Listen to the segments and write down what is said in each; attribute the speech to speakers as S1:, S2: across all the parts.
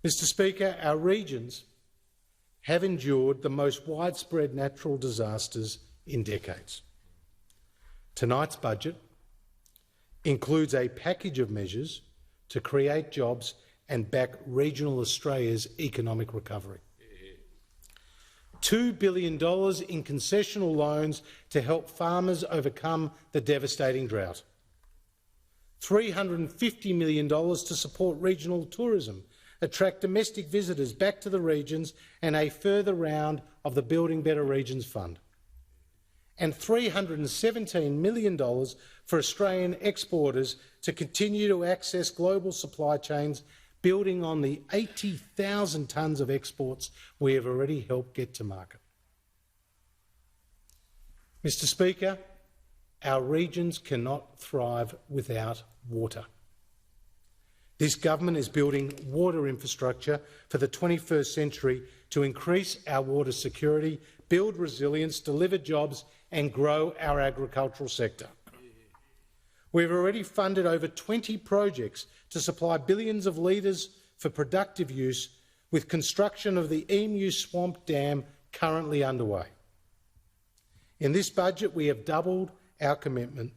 S1: Mr Speaker, our regions have endured the most widespread natural disasters in decades. Tonight's budget includes a package of measures to create jobs and back regional Australia's economic recovery. $2 billion in concessional loans to help farmers overcome the devastating drought. $350 million to support regional tourism, attract domestic visitors back to the regions, and a further round of the Building Better Regions Fund. And $317 million for Australian exporters to continue to access global supply chains, building on the 80,000 tonnes of exports we have already helped get to market. Mr Speaker, our regions cannot thrive without water. This government is building water infrastructure for the 21st century to increase our water security, build resilience, deliver jobs and grow our agricultural sector. We've already funded over 20 projects to supply billions of litres for productive use, with construction of the Emu Swamp Dam currently underway. In this budget, we have doubled our commitment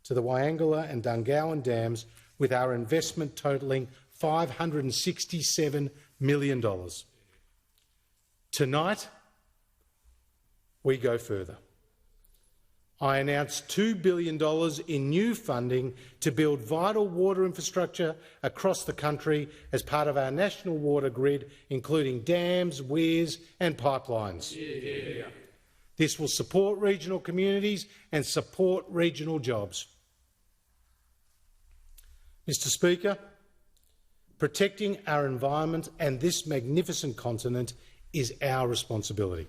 S1: to the Wyangala and Dungowan dams, with our investment totalling $567 million. Tonight, we go further. I announced $2 billion in new funding to build vital water infrastructure across the country as part of our national water grid, including dams, weirs and pipelines. Yeah. This will support regional communities and support regional jobs. Mr Speaker, protecting our environment and this magnificent continent is our responsibility.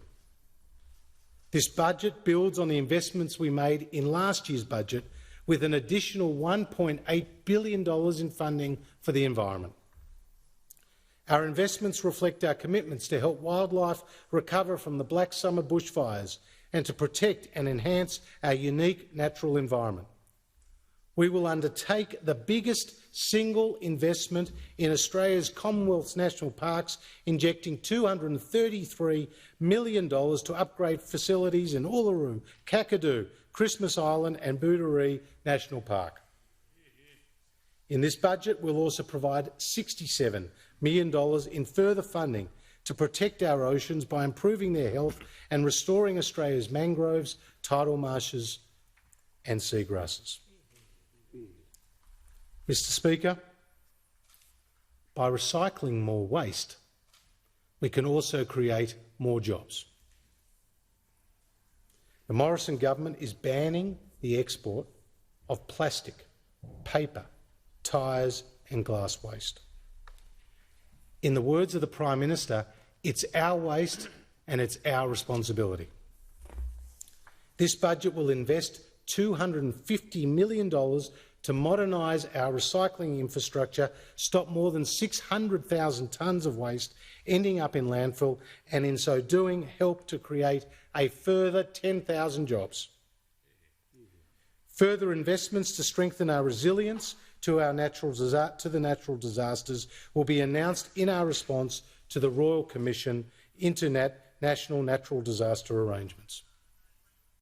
S1: This budget builds on the investments we made in last year's budget, with an additional $1.8 billion in funding for the environment. Our investments reflect our commitments to help wildlife recover from the Black Summer bushfires and to protect and enhance our unique natural environment. We will undertake the biggest single investment in Australia's Commonwealth's national parks, injecting $233 million to upgrade facilities in Uluru, Kakadu, Christmas Island and Booderee National Park. In this budget, we'll also provide $67 million in further funding to protect our oceans by improving their health and restoring Australia's mangroves, tidal marshes and seagrasses. Mr Speaker, by recycling more waste, we can also create more jobs. The Morrison government is banning the export of plastic, paper, tyres and glass waste. In the words of the Prime Minister, it's our waste and it's our responsibility. This budget will invest $250 million to modernise our recycling infrastructure, stop more than 600,000 tonnes of waste ending up in landfill, and in so doing help to create a further 10,000 jobs. Further investments to strengthen our resilience to the natural disasters will be announced in our response to the Royal Commission into National Natural Disaster Arrangements.